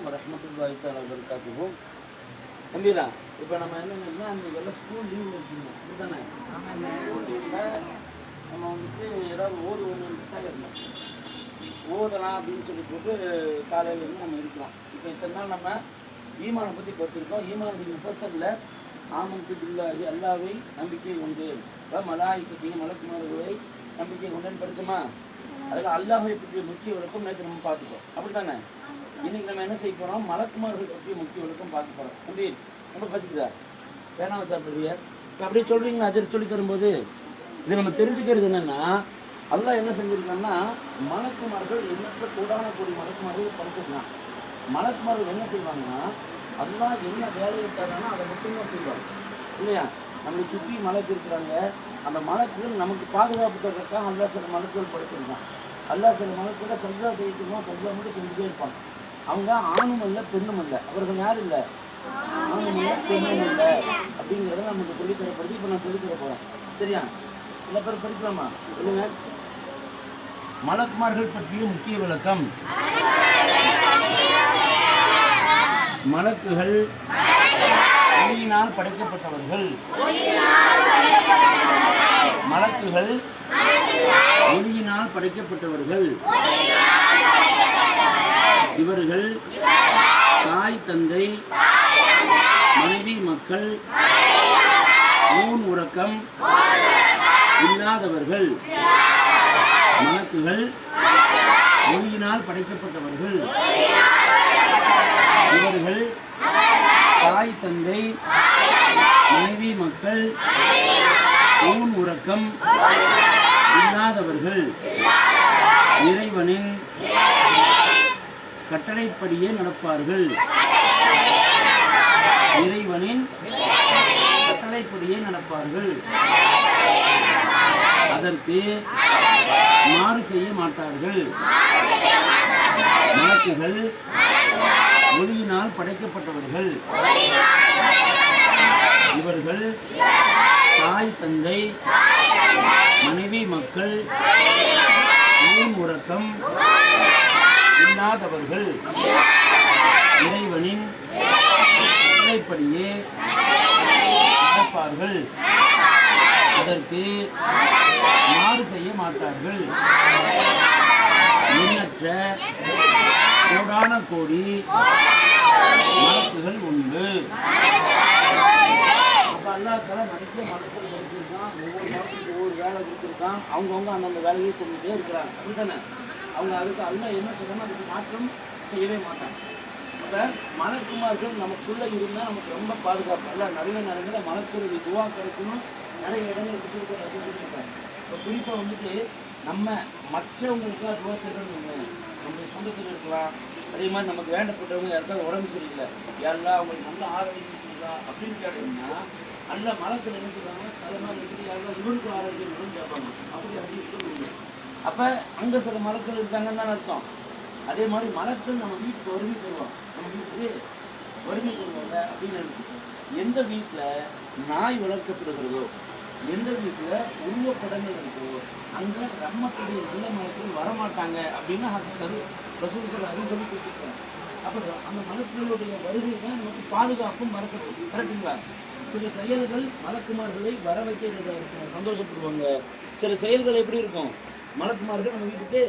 வரஹ்மத்துல்லாஹி தஆலா வபரகாத்துஹு. தம்பிரா, இப்போ நம்ம என்னன்னா அன்றைக்கெல்லாம் ஸ்கூல் லீவ் வச்சுருந்தோம் அப்படிதானே? ஸ்கூல் லீவில் நம்ம வந்துட்டு ஏதாவது ஓதுவோம்னு இருந்தோம். ஓதலாம் அப்படின்னு சொல்லி போட்டு காலையிலேருந்து நம்ம இருக்கலாம். இப்போ இத்தனை நாள் நம்ம ஈமானை பற்றி படிச்சிருக்கோம். ஈமானுடைய முஃபஸ்ஸரில் ஆமன்து பில்லாஹி, அல்லாஹ்வை நம்பிக்கை கொண்டு, மலாயிக்கத்தையும் மலக்குமார்களை நம்பிக்கை கொண்டுன்னு படித்தோமா? அதில் அல்லாஹ்வை பற்றிய முக்கிய விளக்கம் நேற்று நம்ம பார்த்துக்கோம், அப்படி தானே? இன்னைக்கு நம்ம என்ன செய்ய போகிறோம்? மலக்குமார்கள் பற்றிய முக்கிய விளக்கம் பார்க்க போகிறோம். தம்பி ரொம்ப பசிக்குதா? வேணாம் சாப்பிடுறிய? இப்போ அப்படியே சொல்கிறீங்களா? அஜர் சொல்லி தரும்போது இது நம்ம தெரிஞ்சுக்கிறது என்னென்னா, அல்லாஹ் என்ன செஞ்சுருக்காங்கன்னா, மலக்குமார்கள் எண்ணற்ற கூடான கூடி மலக்குமார்கள் படிச்சிருக்கான். மலக்குமார்கள் என்ன செய்வாங்கன்னா, அல்லாஹ் என்ன வேலையை தரானோ அதை மட்டும்தான் செய்வாங்க, இல்லையா? நம்மளை சுற்றி மலக்கு இருக்கிறாங்க. அந்த மலக்குகள் நமக்கு பாதுகாப்பு தர்றதுக்காக அல்லாஹ் சில மலக்குகள் படைச்சிருக்கான். அல்லாஹ் சில மலக்குகளை சஜ்ஜா செய்யணுமோ சஜ்ஜா மட்டும் செஞ்சுட்டே இருப்பாங்க. அவங்க ஆணும் இல்லை பெண்ணும் இல்லை. அவர்கள் யாரும் இல்லை, ஆணும் இல்லை பெண்ணும் இல்லை அப்படிங்கிறத நமக்கு சொல்லித்தரப்படுத்தி இப்போ நான் சொல்லித்தர போகிறேன். சரியா? சில பேர் படிக்கலாமா? சொல்லுங்க. மலக்குமார்கள் பற்றிய முக்கிய விளக்கம். மலக்குகள் ஒளியினால் படைக்கப்பட்டவர்கள். மலக்குகள் ஒளியினால் படைக்கப்பட்டவர்கள். இவர்கள் தாய் தந்தை மனைவி மக்கள் ஊன் உறக்கம் இல்லாதவர்கள். மலக்குகள் ஒளியினால் படைக்கப்பட்டவர்கள். இவர்கள் தாய் தந்தை மனைவி மக்கள் ஊன் உறக்கம் இல்லாதவர்கள். இறைவனின் கட்டளைப்படியே நடப்பார்கள். இறைவனின் கட்டளைப்படியே நடப்பார்கள். அதற்கு மாறு செய்ய மாட்டார்கள். மலக்குகள் ஒளியினால் படைக்கப்பட்டவர்கள். இவர்கள் தாய் தந்தை மனைவி மக்கள் ஊன் உறக்கம் இல்லாதவர்கள். இறைவனின் கட்டளைப்படியே நடப்பார்கள். அதற்கு மாறு செய்ய மாட்டார்கள். எண்ணற்ற கோடான கோடி மலக்குகள் உண்டு. அப்போ அல்லாஹ் தஆலா நிறைய மலக்குகள் கொடுத்துருக்கான். ஒவ்வொரு மலத்துக்கு ஒவ்வொரு வேலை கொடுத்துருக்கான். அவங்கவுங்க அந்தந்த வேலையை சொல்லிட்டே இருக்கிறாங்க, அப்படித்தானே? அவங்க அதுக்கு அல்லாஹ் என்ன சொல்லணும், அதுக்கு மாற்றம் செய்யவே மாட்டாங்க. அப்போ மலக்குமார்கள் நமக்குள்ளே இருந்தால் நமக்கு ரொம்ப பாதுகாப்பு. எல்லாம் நிறைய நேரங்களில் மலக்குடைய துவா கிடைக்கணும். நிறைய இடங்கள் சொல்லியிருக்காங்க. இப்போ குறிப்பாக வந்துட்டு நம்ம மற்றவங்களுக்காக துவா செய்யணும்னு நம்மளுடைய சொந்தத்தில் இருக்கலாம். அதே மாதிரி நமக்கு வேண்டப்பட்டவங்க யாருக்காவது உடம்பு சரியில்லை, யாரெல்லாம் அவங்களுக்கு நல்ல ஆரோக்கியம் இருக்குதா அப்படின்னு கேட்டோம்னா, நல்ல மலத்தில் என்ன செய்வாங்க, தலைமையாக இருக்குது, யாருக்காவது இவனுக்கு ஆரோக்கியம் இருக்குன்னு கேட்பாங்க. அப்படி சொல்லுவீங்க. அப்போ அங்கே சில மலக்கள் இருக்காங்கன்னு தான் அர்த்தம். அதே மாதிரி மலக்கள் நம்ம வீட்டுக்கு வருகை தருவோம். நம்ம வீட்டுக்கு வருகை தருவாங்க அப்படின்னு நினைக்கிறோம். எந்த வீட்டில் நாய் வளர்க்கப்படுகிறதோ, எந்த வீட்டில் உருவப்படங்கள் இருக்கோ, அங்கே ரம்மத்துடைய நல்ல மலக்கள் வரமாட்டாங்க அப்படின்னு அது ரசூல் அதுவும் சொல்லி கொடுத்துருக்காங்க. அப்போ அந்த மலக்குகளுடைய வருகை தான் நமக்கு பாதுகாப்பும் மறக்கப்படுது. கரெக்டுங்களா? சில செயல்கள் மலக்குமார்களை வர வைக்க சந்தோஷப்படுவாங்க. சில செயல்கள் எப்படி இருக்கும், மலக்குமார்கள் நம்ம வீட்டுக்கு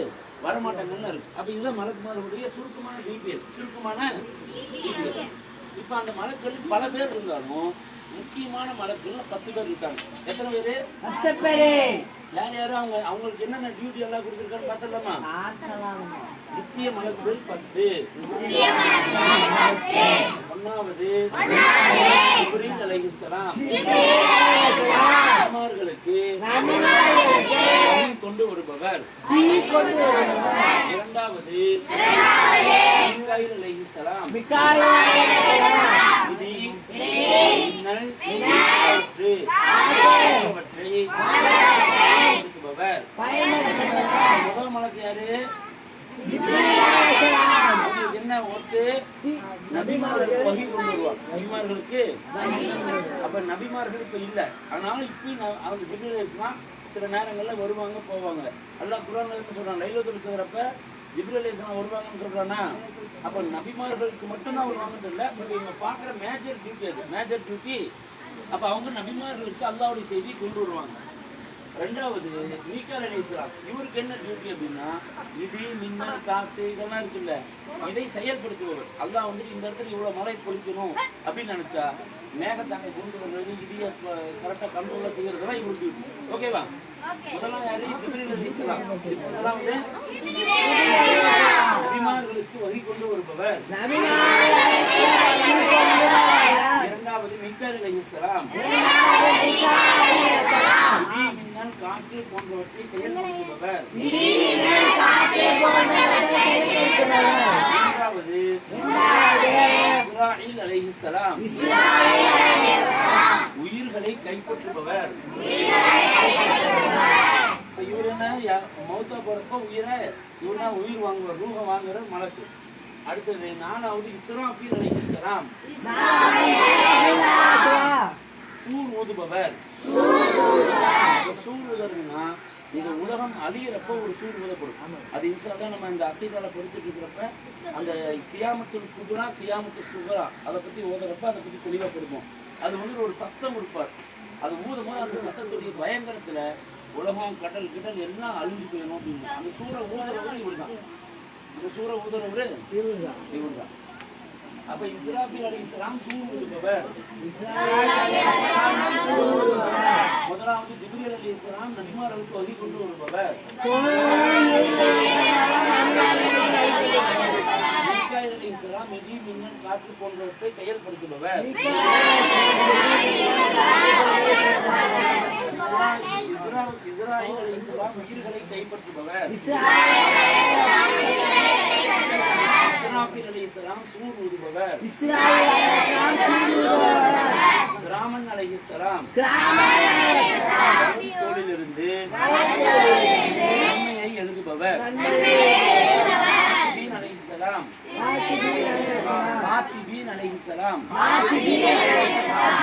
வரமாட்டாங்கன்னு இருக்கு. அப்போ இதுதான் மலக்குமார்களுடைய சுருக்கமான டீட்டெயில், சுருக்கமான டீட்டெயில். இப்போ அந்த மலக்கள் பல பேர் இருந்தாலும் முக்கியமான மலக்குகள் 10 பேர் இருக்காங்க. எத்தனை பேரு? 10 பேர். யார் யாரும் அவங்களுக்கு என்னென்ன டியூட்டி எல்லாம் கொடுத்துருக்கான்னு பார்த்தலாமா? முக்கிய மலக்குகள் 10. ஒன்னாவது ஜிப்ரீல் அலைஹிஸ்ஸலாம் நபிமார்களுக்கு கொண்டு வருபவர். இரண்டாவது மீகாயில் அலைஹிஸ்ஸலாம் முதல் மலக்கு யாரு? என்ன ஒருத்து நபிமார்களுக்கு வகை கொண்டு வருவார். நபிமார்களுக்கு அப்ப நபிமார்கள் இப்ப இல்ல, அதனால இப்ப அவங்க ஜிப்ரீல் அலைஹிஸ்ஸலாம் சில நேரங்கள்ல வருவாங்க போவாங்க. அல்லாஹ் குர்ஆன்ல என்ன சொல்றாங்க, லைலத்துல் கத்ரப்ப ஜிப்ரீல் அலைஹிஸ்ஸலாம் வருவாங்கன்னு சொல்றானா? அப்ப நபிமார்களுக்கு மட்டும்தான் வருவாங்கன்னு இல்லை. இப்போ இவங்க பார்க்குற மேஜர் டியூட்டி அது, மேஜர் டியூட்டி. அப்ப அவங்க நபிமார்களுக்கு அல்லாஹ்வுடைய செய்தியை கொண்டு வருவாங்க. ரெண்டாவது மீகாயில் அலைஹிஸ்ஸலாம், இவருக்கு என்ன டியூட்டி அப்படின்னா, இடி மின்னல் காத்து இதெல்லாம் இருக்குல்ல, இதை செயல்படுத்துபவர். அல்லாஹ் வந்துட்டு இந்த இடத்துல இவ்வளவு மழை பொழிக்கணும் அப்படின்னு நினைச்சா மேகத்தாங்க கொண்டு வர்றது, இடியை கரெக்டாக கண்ட்ரோலாக செய்யறதுலாம் இவரு டியூட்டி. ஓகேவா? முதலாம் யாரு? ஜிப்ரீல் அலைஹிஸ்ஸலாம். முதலாவது நபிமார்களுக்கு வகை கொண்டு வருபவர். இரண்டாவது மீகாயில் அலைஹிஸ்ஸலாம், இடி மின்னல் காற்று போன்றவற்றை செயல்படுத்துபவர். மூன்றாவது இஸ்ராயில் அலைஹிஸ்ஸலாம், உயிர்களை கைப்பற்றுபவர். இவர் என்ன மௌத்தா போறப்ப உயிரை இவர்னா உயிர் வாங்குவார், ரூஹ வாங்குற மலக்கு. அடுத்தது நாலாவது இஸ்ராஃபீல் அலைஹிஸ்ஸலாம், சூர் ஊதுபவர். சூர் ஊதுறதுன்னா இந்த உலகம் அழியிறப்ப ஒரு சூர் ஊதப்படும். அது இன்ஷால்லா நம்ம இந்த அக்கீதால படிச்சுட்டு இருக்கிறப்ப அந்த கியாமத்துல் குப்ரா கியாமத்து சுகரா அதை பத்தி ஓதுறப்ப அதை பத்தி தெளிவா கொடுப்போம். அது வந்து ஒரு சத்தம் கொடுப்பார். அது ஊதும் போது அந்த சத்தத்துடைய பயங்கரத்துல உலகம் கடல் கிடல் எல்லாம் அழிஞ்சு போயிடும் அப்படின்னு. அந்த சூரை ஊதுறவரு இவர் தான். அந்த சூரை ஊதுறவரு இவர் தான். அப்ப இஸ்ராஃபீல் அலைஹிஸ்ஸலாம் சூர் ஊதுபவர். முதலாவது ஜிப்ரீல் அலைஹிஸ்ஸலாம் நபிமார்களுக்கு வகை கொண்டு வருபவர். மீகாயில் அலைஹிஸ்ஸலாம் இடி மின்னல் காற்று போன்றவற்றை செயல்படுத்துபவர். இஸ்ராயில் அலைஹிஸ்ஸலாம் உயிர்களை கைப்பற்றுபவர். இஸ்ராஃபீல் அலைஹிஸ்ஸலாம் சூர் ஊதுபவர். ராமன் அலைஹிஸ்ஸலாம் தோளிலிருந்து நன்மையை எழுதுபவர். அலைஹிஸ்ஸலாம் காத்திபீன் அலைஹிஸ்ஸலாம்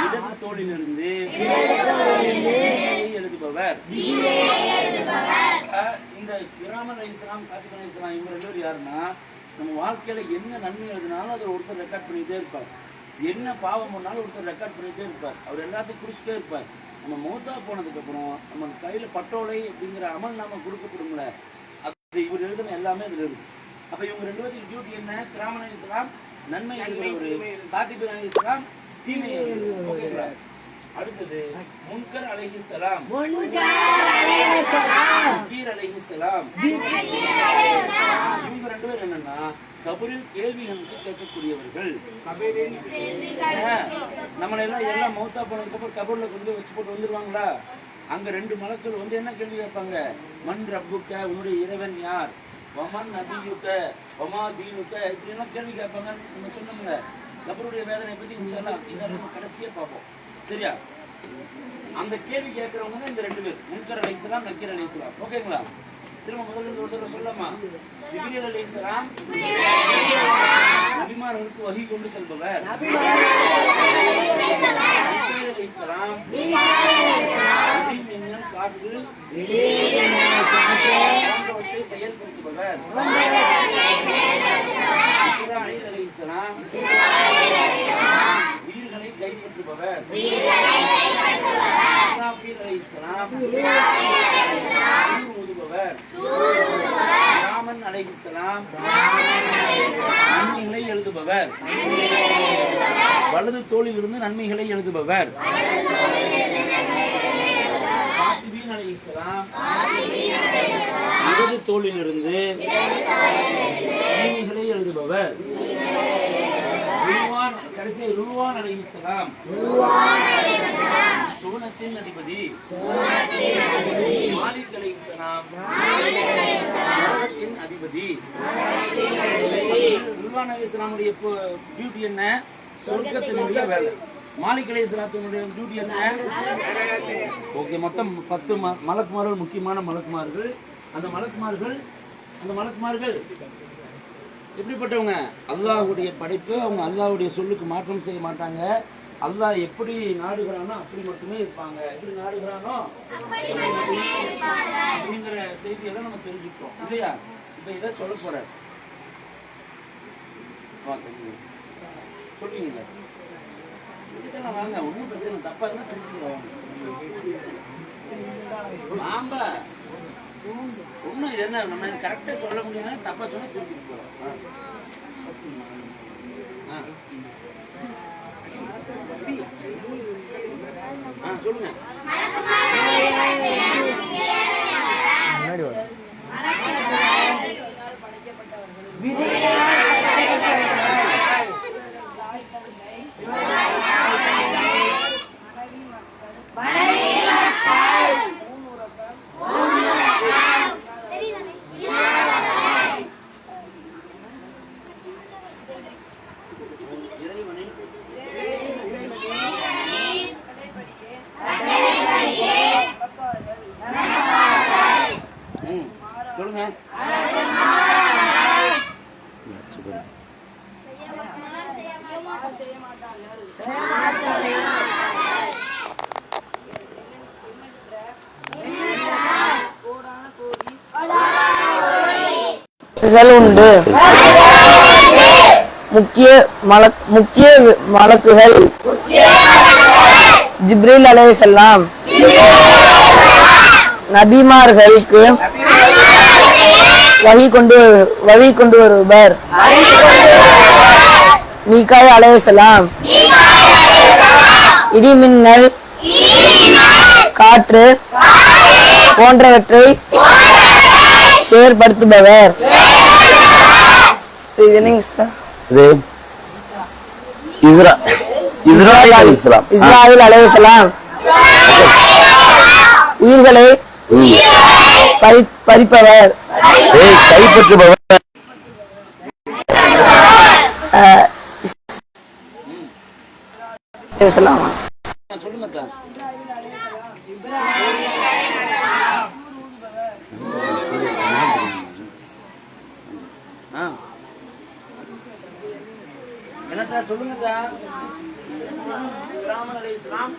இடது தோளிலிருந்து எழுதுபவர். இந்த கிராமன் அலைஹிஸ்ஸலாம் காத்திபீன் அலைஹிஸ்ஸலாம் இவங்க ரெண்டு பேர் யாருன்னா, நம்ம வாழ்க்கையில என்ன நன்மை எழுதினாலும் அதை ஒருத்தர் ரெக்கார்ட் பண்ணிட்டே இருப்பார். என்ன பாவம் பண்ணாலும் ஒருத்தர் ரெக்கார்ட் பண்ணிட்டே இருப்பார். அவர் எல்லாத்தையும் குறிச்சிட்டே இருப்பார். நம்ம மௌத்தா போனதுக்கு அப்புறம் நம்ம கையில பட்டோலை அப்படிங்கிற அமல் நாம கொடுக்கப்படும்ல, அது இவர் எழுதின எல்லாமே இதுல இருக்கு. அப்ப இவங்க ரெண்டு பேருக்கு டியூட்டி என்ன? கிராமன் அலைஹிஸ்ஸலாம் நன்மை எழுதுறவரு, காத்திபீன் அலைஹிஸ்ஸலாம் தீமை எழுதுறவரு. அடுத்தது முன்கர் அலைஹிஸ்ஸலாம், நக்கீர் அலைஹிஸ்ஸலாம். இவங்க ரெண்டு பேர் என்னன்னா கபரில் கேள்விகளுக்கு கேட்கக்கூடியவர்கள். நம்மள எல்லாம் மௌத்தா போனதுக்கு அப்புறம் கபர்ல கொண்டு வச்சு போட்டு வந்துருவாங்களா? அங்க ரெண்டு மலக்கள் வந்து என்ன கேள்வி கேட்பாங்க? மன் ரப்புக்க, உன்னுடைய இறைவன் யார்? வமன் நபியுக்க, வமா தீனுக்க, இப்படி எல்லாம் கேள்வி கேட்பாங்க. நம்ம சொன்னோம்ல கபருடைய வேதனை பத்தி இன்ஷா அல்லாஹ் நம்ம கடைசியா பார்ப்போம். சரியா? அந்த கேள்வி கேட்கிறவங்க இந்த ரெண்டு பேர், முன்கர் அலைஹிஸ்ஸலாம், நக்கீர் அலைஹிஸ்ஸலாம். ஓகேங்களா? திரும்ப முதல்ல ஒரு தடவை சொல்லலாமா? ஜிப்ரீல் அலைஹிஸ்ஸலாம் நபிமார்களுக்கு வஹி கொண்டு செல்பவர். மீகாயில் அலைஹிஸ்ஸலாம் இடி மின்னல் காற்று போன்றவற்றை செயல்படுத்துபவர். இஸ்ராயில் அலைஹிஸ்ஸலாம் உயிர்களை கைப்பற்றுபவர். இஸ்ராஃபீல் அலைஹிஸ்ஸலாம் சூர் ஊதுபவர். ராமன் அலைஹிஸ்ஸலாம் நன்மைகளை எழுதுபவர். வலது தோளிலிருந்து நன்மைகளை எழுதுபவர். காத்திபீன் அலைஹிஸ்ஸலாம் இடது தோளிலிருந்து தீமைகளை எழுதுபவர். கடைசி ருவான் அலைஹிஸ்ஸலாம் சுவனத்தின் அதிபதி. மாலிக் அலைஹிஸ்ஸலாம் நரகத்தின் அதிபதி. ருவான் அலைஹிஸ்ஸலாமுடைய டியூட்டி என்ன? சொர்க்கத்தினுடைய வேலை. மாலிக் அலைஹிஸ்ஸலாத்தினுடைய டியூட்டி என்ன? ஓகே, மொத்தம் 10 மலக்குமார்கள், முக்கியமான மலக்குமார்கள். அந்த மலக்குமார்கள் எப்படிப்பட்டவங்க? அல்லாஹ்வுடைய படைப்பு. அவங்க அல்லாஹ்வுடைய சொல்லுக்கு மாற்றம் செய்ய மாட்டாங்க. அல்லாஹ் எப்படி நாடுகிறானோ அப்படி மட்டுமே இருப்பாங்க. எப்படி நாடுகிறானோ அப்படிங்கிற செய்தியெல்லாம் நம்ம தெரிஞ்சுக்கிறோம் இல்லையா? இப்ப இதை சொல்ல போறாரு. சொல்றீங்களா? சொல்லிக்கலாம் வாங்க, ஒன்றும் பிரச்சனை தப்பா இருந்தா திருப்பிக்கலாம் வாங்க. ஒன்றும் என்ன நம்ம கரெக்டாக சொல்ல முடியாது, தப்பா சொன்னா திருப்பிட்டு போறோம். சொல்லுங்க. சொல்லுங்க. உண்டு. முக்கிய மலக்குகள் ஜிப்ரீல் அலைஹிஸ்ஸலாம் நபிமார்களுக்கு வழி கொண்டு வருவர். மீகாயில் அலைஹிஸ்ஸலாம் இடிமின்னல், காற்று போன்றவற்றை செயல்படுத்துபவர். இஸ்ராயில் அலைஹிஸ்ஸலாம் உயிர்களை பறிப்பவர், கைப்பற்றுபவர். சொல்லுங்க. என்னட்டா சொல்லுங்கக்கா. ராமன் அலைஹிஸ்ஸலாம்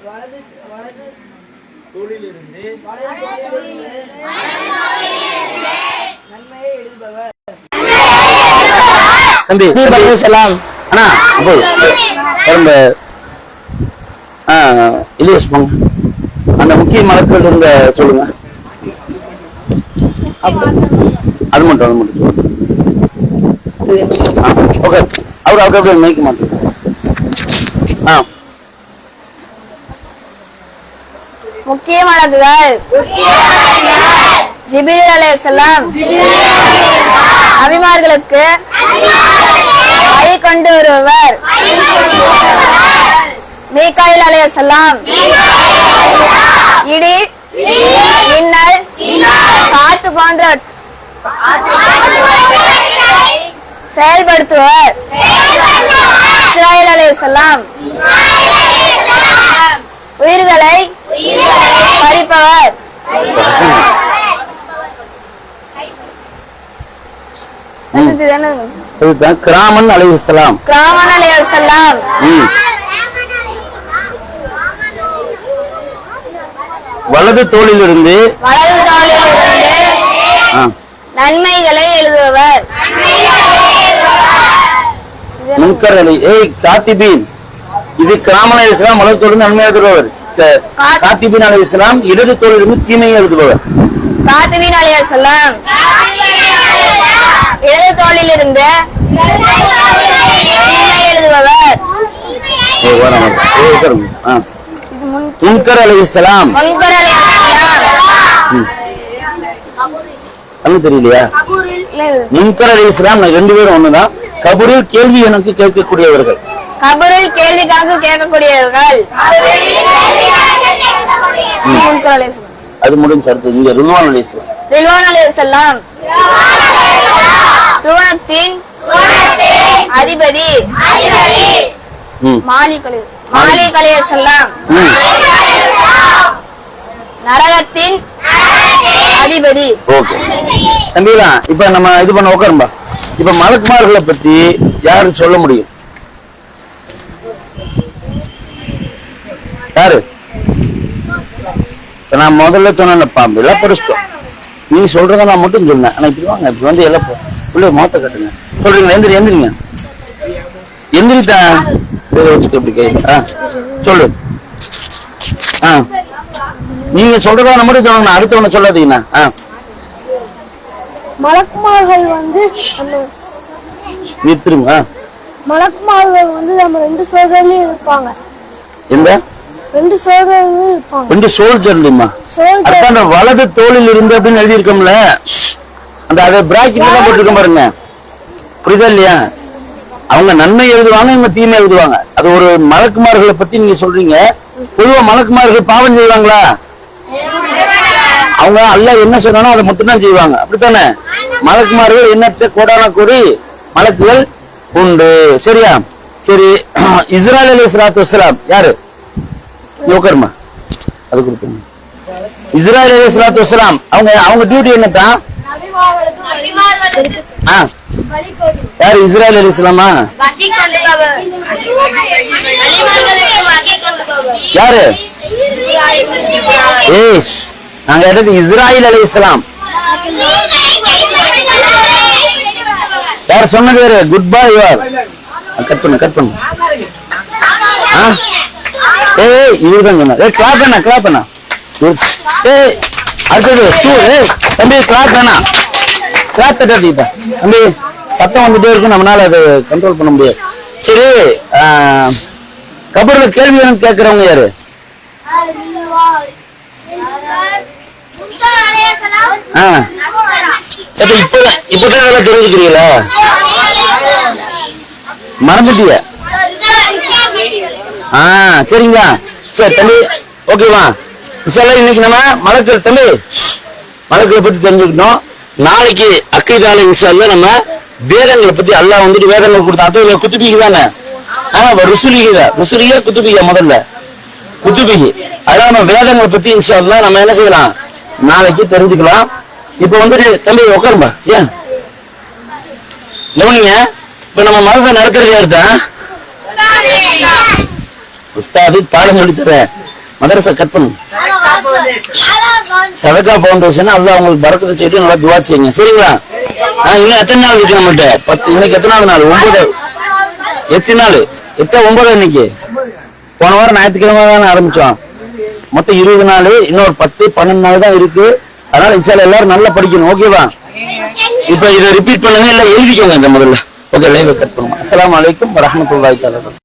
வலது தோளிலிருந்து நன்மையை எழுதுபவர். தம்பி அண்ணா இலியஸ் போங்க. அந்த முக்கிய மலக்குகள் இருந்த சொல்லுங்க. அது மட்டும் ஓகே. அவரு மேய்க்க மாட்டேன். முக்கிய மலக்குகள் ஜிப்ரீல் அலைஹிஸ்ஸலாம் நபிமார்களுக்கு வழி கொண்டு வருவர். மீகாயில் அலைஹிஸ்ஸலாம் இடி மின்னல், காற்று போன்றவற்றை செயல்படுத்துவர். இஸ்ராயில் அலைஹிஸ்ஸலாம் உயிர்களை பறிப்பவர். கிராமன் அலைஹிஸ்ஸலாம் வலது தோளிலிருந்து நன்மைகளை எழுதுபவர். முன்கர் காத்திபீன். இது கிராமன் அலைஹிஸ்ஸலாம் வலது தோளிலிருந்து நன்மை எழுதுபவர். காத்திபீன் அலைஹிஸ்ஸலாம் இடது தோளிலிருந்து தீமையை எழுதுபவர். காத்திபீன் அலைஹிஸ்ஸலாம் இடது தோளிலிருந்து தீமை எழுதுபவர். முன்கர் அலைஹிஸ்ஸலாம் தெரியலையா? முன்கர் அலைஹிஸ்ஸலாம் ரெண்டு பேரும் ஒண்ணுதான். கபூரில் கேள்வி எனக்கு கேட்கக்கூடியவர்கள். கபூரில் கேள்வி கணக்கு கேட்கக்கூடியவர்கள். அது முடிஞ்சு அடுத்து இங்க ரில்வான் அலைஹிஸ்ஸலாம் சுவனத்தின் அதிபதி மாலிக் அலைஹிஸ்ஸலாம் நரகத்தின் அதிபதி. ஓகே தம்பிங்களா, இப்ப நம்ம இது பண்ண உட்காரும்பா. இப்ப மலக்குமார்களை பத்தி யாரு சொல்ல முடியும்? யாரு? நான் முதல்ல சொன்ன பாம்பு எல்லாம் படிச்சிட்டோம். நீங்க சொல்றத நான் மட்டும் சொன்னேன். ஆனா இப்படி வாங்க, இப்படி வந்து எல்லாம் உள்ள மோத்த கட்டுங்க. சொல்றீங்களா? எந்திரிங்க எந்திரித்தா வச்சுக்க இப்படி கை. சொல்லு. நீங்க சொல்றதா மட்டும் சொல்லணும், அடுத்தவன சொல்லாதீங்கண்ணா. மலக்குமார்கள் வந்து நிறுத்துருங்க. மலக்குமார்கள் வந்து நம்ம 2 சோதனையும் இருப்பாங்க. எந்த 2 சோதனையும் இருப்பாங்க. 2 சோல்ஜர்லயுமா? அப்ப அந்த வலது தோளில் இருந்து அப்படின்னு எழுதி இருக்கோம்ல, அந்த அதை பிராக்கெட்ல தான் போட்டிருக்க பாருங்க. புரியுதா இல்லையா? அவங்க நன்மை எழுதுவாங்க, இவங்க தீமை எழுதுவாங்க. அது ஒரு மலக்குமார்களை பத்தி நீங்க சொல்றீங்க. பொதுவா மலக்குமார்கள் பாவம் செய்வாங்களா? அவங்க அல்லாஹ் என்ன சொன்னானோ அதை மட்டும்தான் செய்வாங்க. அப்படித்தானே? மலக்குமார்கள் எண்ணற்ற கோடான கோடி மலக்குகள் உண்டு. சரியா? சரி. இஸ்ராயல் அலைஹிஸ்ஸலாத்து வஸ்ஸலாம் யாரு? யோகர்மா அது கொடுப்போம். இஸ்ராயல் அலைஹிஸ்ஸலாத்து வஸ்ஸலாம் அவங்க டியூட்டி என்னதான்? யாரு? இஸ்ராயல் அலைஹிஸ்ஸலாமா? யாரு? நாங்க எடுத்து இஸ்ராயல் அலைஹிஸ்ஸலாம். யார் சொன்னது? யாரு? குட் பாய். யார்? கட் பண்ணு. இவருதான் சொன்ன. கிளாப் பண்ணா. அடுத்தது தம்பி கிளாப் வேணா. கிளாப் தட்டிப்பா தம்பி. சத்தம் வந்துட்டே இருக்கும், நம்மளால அதை கண்ட்ரோல் பண்ண முடியாது. சரி. கபர்ல கேள்வி கேட்கிறவங்க யாரு? இப்பதான் தெரிஞ்சுக்கிறீங்களா? மறந்துட்டிய? சரிங்களா? சரி தம்பி, ஓகேவா? இன்னைக்கு நம்ம மலக்கள் தம்பி மலக்களை பத்தி தெரிஞ்சுக்கிட்டோம். நாளைக்கு அக்கீதால இன்ஷால்ல நம்ம வேதங்களை பத்தி அல்லாஹ் வந்துட்டு வேதங்கள் கொடுத்தா. அது குத்துபிக்கு தானே? ருசுலிகா குத்துபிகா? முதல்ல குத்துபிகி. அதனால நம்ம வேதங்களை பத்தி இன்ஷால்லா நம்ம என்ன செய்யலாம், நாளைக்கு தெரிஞ்சுக்கலாம். இப்ப வந்துட்டு தம்பி உட்காரும்பா. ஏன் கவனிங்க. இப்ப நம்ம மனசை நடக்கிறது யாருதான்? உஸ்தாது பாடம் சொல்லி தர மதரசா கட் பண்ணு. சதகா பவுண்டேஷன் அல்லாஹ் உங்களுக்கு பரக்கத்தை செய்து நல்லா துவா செய்யுங்க. சரிங்களா? இன்னும் எத்தனை நாள் இருக்கு நம்மகிட்ட? 10. இன்னைக்கு எத்தனாவது நாள்? 9. எத்தனை நாள்? 9 இன்னைக்கு. போன வாரம் ஞாயிற்றுக்கிழமை தானே ஆரம்பிச்சோம். மொத்தம் 20 நாள். இன்னொரு 10 12 நாள் தான் இருக்கு. அதனால இன்ஷால்லா எல்லாரும் நல்லா படிக்கணும். ஓகேவா? இப்ப இதை ரிப்பீட் பண்ணுங்க, இல்ல எழுதிக்கோங்க இந்த முதல்ல. ஓகே, லைவ் கட் பண்ணுங்க. அஸ்ஸலாமு அலைக்கும் வரஹ்மத்துல்லாஹி தஆலா.